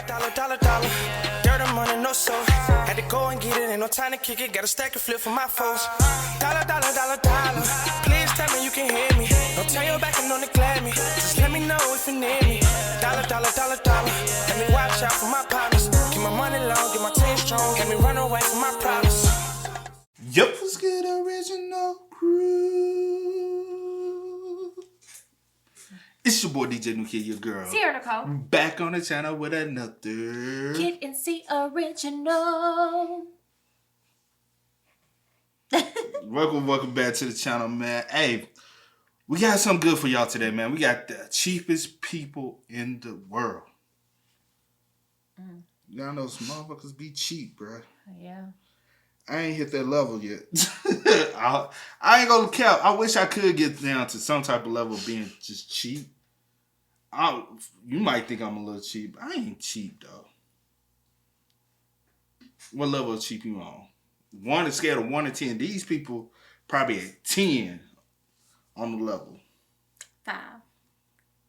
Dollar. Dirt and money, no soul. Had to go and get it, ain't no time to kick it. Got a stack and flip for my foes. Dollar. Please tell me you can hear me. Don't turn your back and don't neglect me. Just let me know if you need me. Dollar. Let me watch out for my partners. Keep my money long, get my team strong. Let me run away from my problems. Yup, what's good, original crew? It's your boy DJ New Kid, your girl. Sierra Nicole. Back on the channel with another Kid and C original. Welcome back to the channel, man. Hey, we got something good for y'all today, man. We got the cheapest people in the world. Y'all know some motherfuckers be cheap, bro. Yeah. I ain't hit that level yet. I ain't gonna cap. I wish I could get down to some type of level of being just cheap. You might think I'm a little cheap. I ain't cheap, though. What level of cheap you on? On a scale of 1 to 10. These people probably at 10 on the level. 5.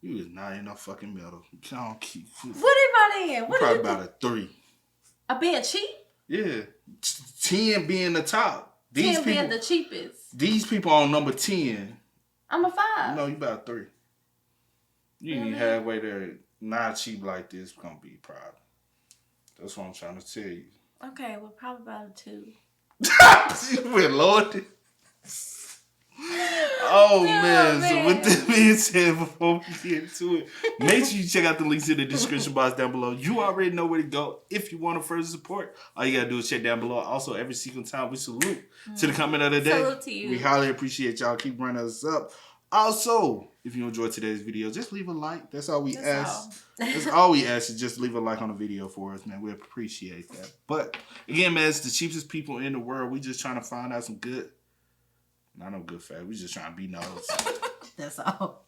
You is not in no fucking middle. You can't keep. What am I in? What probably about a 3. A being cheap? Yeah. 10 being the top. 10 being the cheapest. These people on number 10. I'm a 5. No, you about a 3. You ain't halfway there. Not cheap like this gonna be a problem. That's what I'm trying to tell you. Okay, well, probably about a 2. You went loaded. Oh man. So with that being said, before we get into it, make sure you check out the links in the description box down below. You already know where to go if you want to further support. All you gotta do is check down below. Also, every single time we salute to the comment of the day. Salute to you. We highly appreciate y'all. Keep running us up. Also, if you enjoyed today's video, just leave a like. That's all we ask. That's all we ask is just leave a like on the video for us, man. We appreciate that. But again, man, it's the cheapest people in the world. We just trying to find out some good. Not no good fact. We just trying to be nosy. That's all.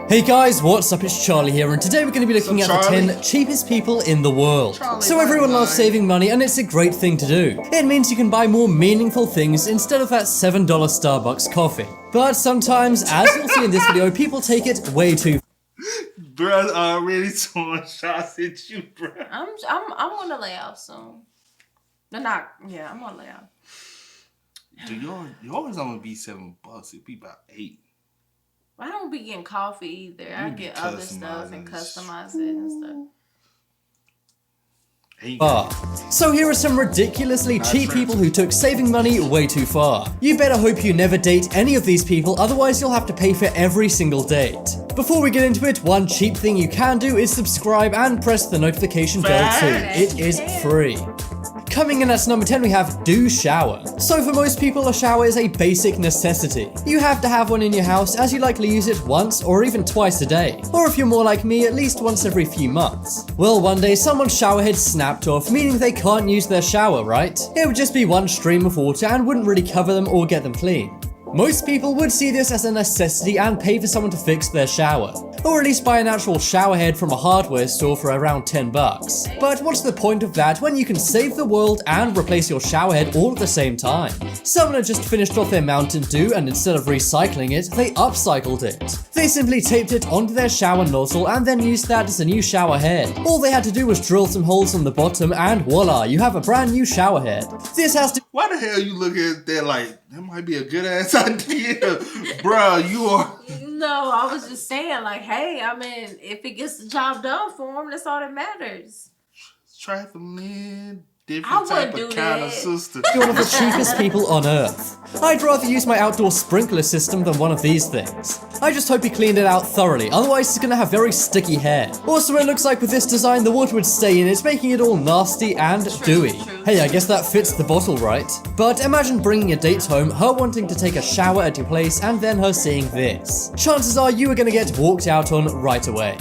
Hey guys, what's up? It's Charlie here, and today we're going to be looking at the 10 cheapest people in the world. So everyone loves saving money, and it's a great thing to do. It means you can buy more meaningful things instead of that $7 Starbucks coffee. But sometimes, as you'll see in this video, people take it way too Bruh, already throwing shots at you, bruh. I'm gonna lay off soon. I'm gonna lay off. Dude, yours only be $7. It'd be about 8. I don't be getting coffee either. I get other stuff and customize it and stuff. So here are some ridiculously cheap people who took saving money way too far. You better hope you never date any of these people, otherwise you'll have to pay for every single date. Before we get into it, one cheap thing you can do is subscribe and press the notification bell too. It is free. Coming in at number 10, we have do shower. So for most people, a shower is a basic necessity. You have to have one in your house as you likely use it once or even twice a day. Or if you're more like me, at least once every few months. Well, one day someone's shower head snapped off, meaning they can't use their shower, right? It would just be one stream of water and wouldn't really cover them or get them clean. Most people would see this as a necessity and pay for someone to fix their shower. Or at least buy an actual shower head from a hardware store for around $10. But what's the point of that when you can save the world and replace your shower head all at the same time? Someone had just finished off their Mountain Dew and instead of recycling it, they upcycled it. They simply taped it onto their shower nozzle and then used that as a new shower head. All they had to do was drill some holes on the bottom and voila, you have a brand new shower head. This has to— Why the hell you look at that like, that might be a good ass idea? Bruh, you are... No, I was just saying, like, hey, I mean, if it gets the job done for him, that's all that matters. Trifling, different type of kind of sister. You're one of the cheapest people on earth. I'd rather use my outdoor sprinkler system than one of these things. I just hope he cleaned it out thoroughly, otherwise he's gonna have very sticky hair. Also, it looks like with this design, the water would stay in it, making it all nasty and dewy. Hey, I guess that fits the bottle, right? But imagine bringing a date home, her wanting to take a shower at your place, and then her seeing this. Chances are you are gonna get walked out on right away.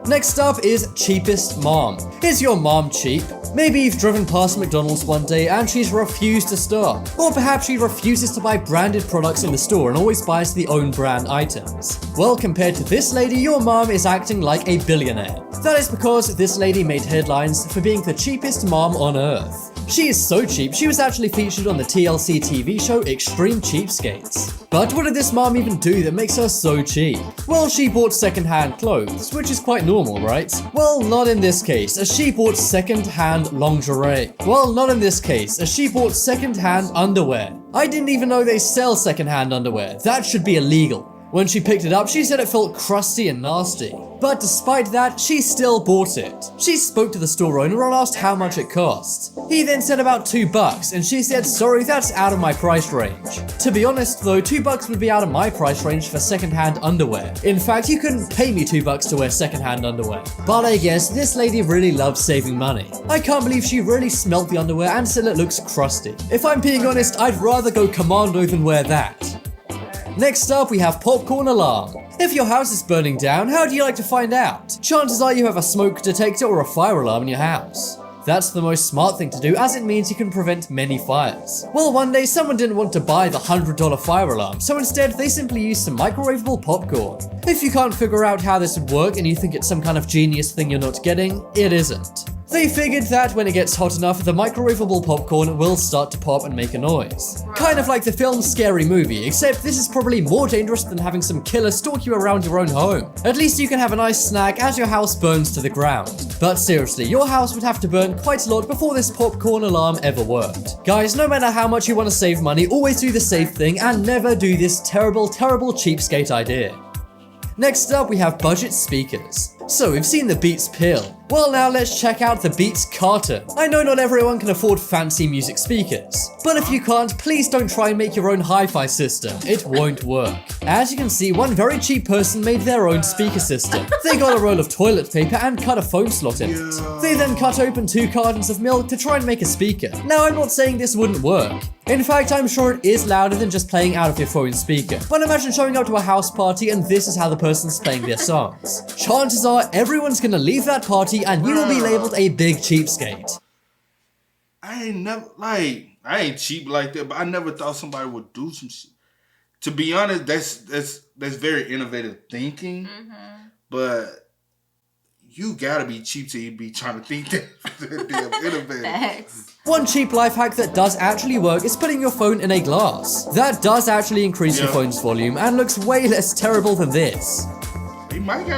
Next up is cheapest mom. Is your mom cheap? Maybe you've driven past McDonald's one day and she's refused to stop. Or perhaps she refuses to buy branded products in the store and always buys the own brand items. Well, compared to this lady, your mom is acting like a billionaire. That is because this lady made headlines for being the cheapest mom on earth. She is so cheap, she was actually featured on the TLC TV show Extreme Cheapskates. But what did this mom even do that makes her so cheap? Well, she bought second-hand clothes, which is quite normal, right? Well, not in this case, as she bought second-hand lingerie. Well, not in this case, as she bought second-hand underwear. I didn't even know they sell second-hand underwear. That should be illegal. When she picked it up, she said it felt crusty and nasty. But despite that, she still bought it. She spoke to the store owner and asked how much it cost. He then said about $2, and she said, sorry, that's out of my price range. To be honest though, $2 would be out of my price range for secondhand underwear. In fact, you couldn't pay me $2 to wear secondhand underwear. But I guess this lady really loves saving money. I can't believe she really smelt the underwear and said it looks crusty. If I'm being honest, I'd rather go commando than wear that. Next up, we have popcorn alarm. If your house is burning down, how do you like to find out? Chances are you have a smoke detector or a fire alarm in your house. That's the most smart thing to do, as it means you can prevent many fires. Well, one day someone didn't want to buy the $100 fire alarm, so instead they simply used some microwavable popcorn. If you can't figure out how this would work and you think it's some kind of genius thing you're not getting, it isn't. They figured that when it gets hot enough, the microwavable popcorn will start to pop and make a noise. Kind of like the film Scary Movie, except this is probably more dangerous than having some killer stalk you around your own home. At least you can have a nice snack as your house burns to the ground. But seriously, your house would have to burn quite a lot before this popcorn alarm ever worked. Guys, no matter how much you want to save money, always do the safe thing and never do this terrible, terrible cheapskate idea. Next up, we have budget speakers. So we've seen the Beats Pill. Well, now let's check out the Beats Carton. I know not everyone can afford fancy music speakers, but if you can't, please don't try and make your own hi-fi system. It won't work. As you can see, one very cheap person made their own speaker system. They got a roll of toilet paper and cut a phone slot in it. They then cut open 2 cartons of milk to try and make a speaker. Now, I'm not saying this wouldn't work. In fact, I'm sure it is louder than just playing out of your phone speaker. But imagine showing up to a house party and this is how the person's playing their songs. Chances are everyone's gonna leave that party and you will be labeled a big cheapskate. I ain't cheap like that, but I never thought somebody would do some shit. To be honest, that's very innovative thinking, but you gotta be cheap to be trying to think that damn innovative. Thanks. One cheap life hack that does actually work is putting your phone in a glass. That does actually increase your phone's volume and looks way less terrible than this.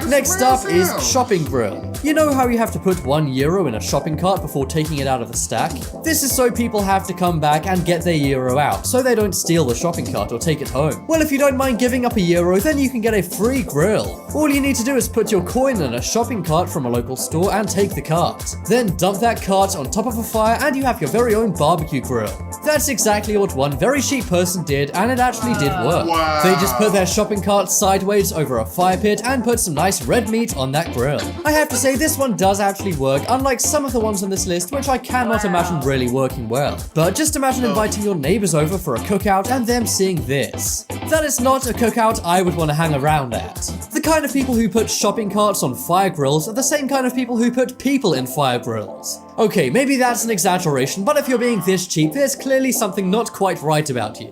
Next up is shopping grill. You know how you have to put €1 in a shopping cart before taking it out of the stack? This is so people have to come back and get their euro out, so they don't steal the shopping cart or take it home. Well, if you don't mind giving up €1, then you can get a free grill. All you need to do is put your coin in a shopping cart from a local store and take the cart. Then dump that cart on top of a fire and you have your very own barbecue grill. That's exactly what one very cheap person did, and it actually did work. Wow. They just put their shopping cart sideways over a fire pit and put some nice red meat on that grill. I have to say this one does actually work, unlike some of the ones on this list which I cannot imagine really working well. But just imagine inviting your neighbors over for a cookout and them seeing this. That is not a cookout I would want to hang around at. The kind of people who put shopping carts on fire grills are the same kind of people who put people in fire grills. Okay, maybe that's an exaggeration, but if you're being this cheap, there's clearly something not quite right about you.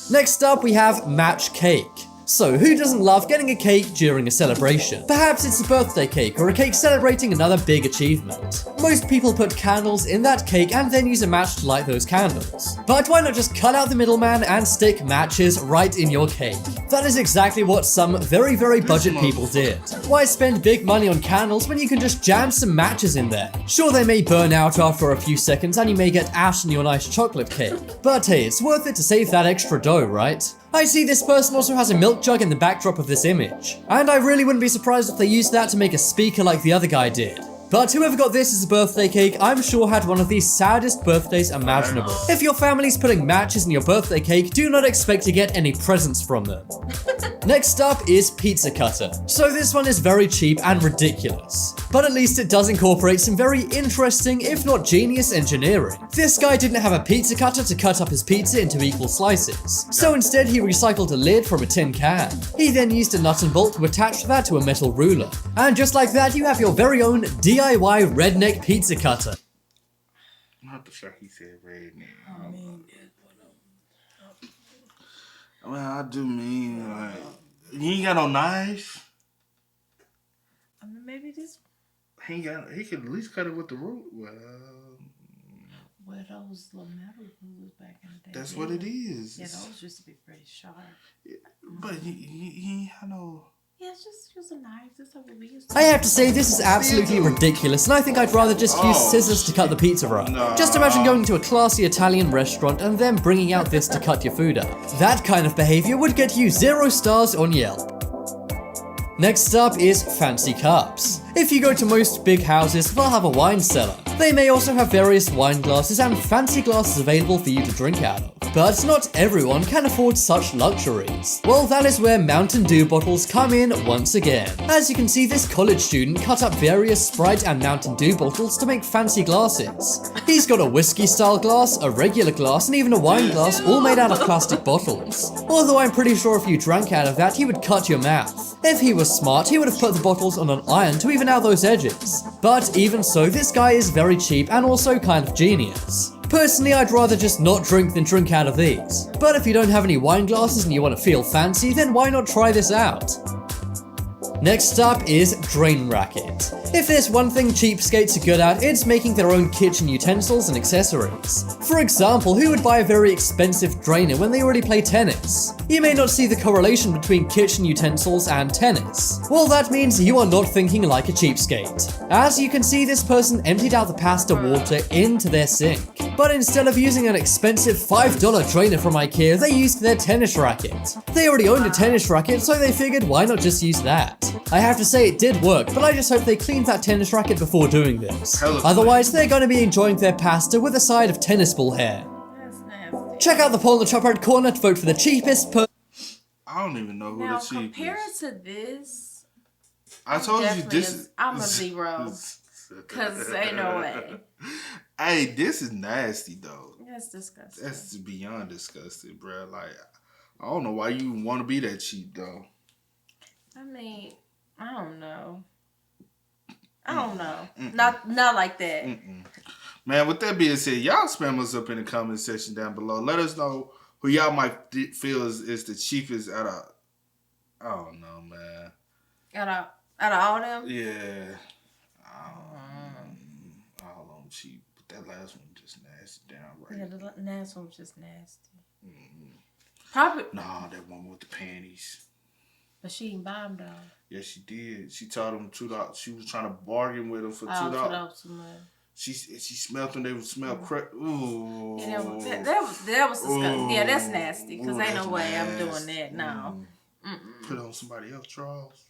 Next up, we have match cake. So, who doesn't love getting a cake during a celebration? Perhaps it's a birthday cake or a cake celebrating another big achievement. Most people put candles in that cake and then use a match to light those candles. But why not just cut out the middleman and stick matches right in your cake? That is exactly what some very, very budget people did. Why spend big money on candles when you can just jam some matches in there? Sure, they may burn out after a few seconds and you may get ash in your nice chocolate cake. But hey, it's worth it to save that extra dough, right? I see this person also has a milk jug in the backdrop of this image. And I really wouldn't be surprised if they used that to make a speaker like the other guy did. But whoever got this as a birthday cake, I'm sure had one of the saddest birthdays imaginable. If your family's putting matches in your birthday cake, do not expect to get any presents from them. Next up is pizza cutter. So this one is very cheap and ridiculous. But at least it does incorporate some very interesting, if not genius, engineering. This guy didn't have a pizza cutter to cut up his pizza into equal slices. So instead he recycled a lid from a tin can. He then used a nut and bolt to attach that to a metal ruler. And just like that, you have your very own DIY redneck pizza cutter. Not the fuck he said redneck. Well, I do mean, like, he ain't got no knife. I mean, maybe this. He could at least cut it with the root. Well, Well, those little metal coolers back in the day. That's what it is. Yeah, those used to be pretty sharp. But you ain't had no... Yeah, it's just a knife. That's how we used to. I have to say, this is absolutely ridiculous, and I think I'd rather just use scissors to cut the pizza up. No. Just imagine going to a classy Italian restaurant and then bringing out this to cut your food up. That kind of behavior would get you 0 stars on Yelp. Next up is fancy cups. If you go to most big houses, they'll have a wine cellar. They may also have various wine glasses and fancy glasses available for you to drink out of. But not everyone can afford such luxuries. Well, that is where Mountain Dew bottles come in once again. As you can see, this college student cut up various Sprite and Mountain Dew bottles to make fancy glasses. He's got a whiskey style glass, a regular glass, and even a wine glass, all made out of plastic bottles. Although I'm pretty sure if you drank out of that, he would cut your mouth. If he was smart, he would have put the bottles on an iron to even out those edges. But even so, this guy is very cheap and also kind of genius. Personally, I'd rather just not drink than drink out of these. But if you don't have any wine glasses and you want to feel fancy, then why not try this out? Next up is Drain Racket. If there's one thing cheapskates are good at, it's making their own kitchen utensils and accessories. For example, who would buy a very expensive drainer when they already play tennis? You may not see the correlation between kitchen utensils and tennis. Well, that means you are not thinking like a cheapskate. As you can see, this person emptied out the pasta water into their sink. But instead of using an expensive $5 drainer from IKEA, they used their tennis racket. They already owned a tennis racket, so they figured why not just use that? I have to say it did work, but I just hope they cleaned that tennis racket before doing this. Otherwise, they're going to be enjoying their pasta with a side of tennis ball hair. That's nasty. Check out the poll in the top right corner to vote for the cheapest I don't even know who Now, the cheap compared is. to this, I told you definitely this is- I'm a 0. Cause ain't no way. Hey, this is nasty though. That's disgusting. That's beyond disgusting, bro. Like, I don't know why you want to be that cheap though. I mean, I don't know. Not like that. Man, with that being said, y'all spam us up in the comment section down below. Let us know who y'all might feel is the cheapest out of. I don't know, man. Out of all them. Yeah. All of them cheap, but that last one just nasty downright. Yeah, the last one was just nasty. Probably. Nah, that one with the panties. But she didn't buy them though. Yes, she did. She told him $2. She was trying to bargain with him for $2. $2 too much. She smelled them. They would smell crap. Ooh. Yeah, that was disgusting. Ooh. Yeah, that's nasty. Cause Ooh, ain't no that's way I'm nasty. doing that. No. Put on somebody else drawers.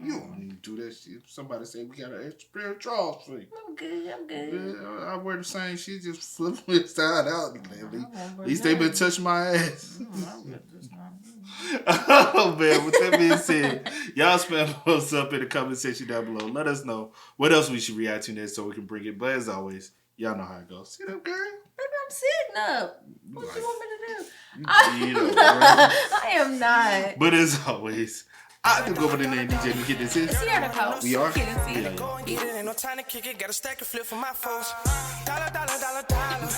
You don't need to do that shit. Somebody say we got an extra pair of drawers for you. I'm good. Yeah, I wear the same shit, just flip them inside out. At least they been touching my ass. Oh man, with that being said, y'all spam us up in the comment section down below. Let us know what else we should react to next so we can bring it. But as always, y'all know how it goes. Sit up, girl. Baby, I'm sitting up. What you want me to do? I am not. But as always, I can go by the name DJ. We get this in. Sierra Coast. We are. Kid and Yeah, Cee. yeah. Go and get it, ain't no time to kick it. Got a stack and flip for my foes. Dollar, dollar, dollar, dollar.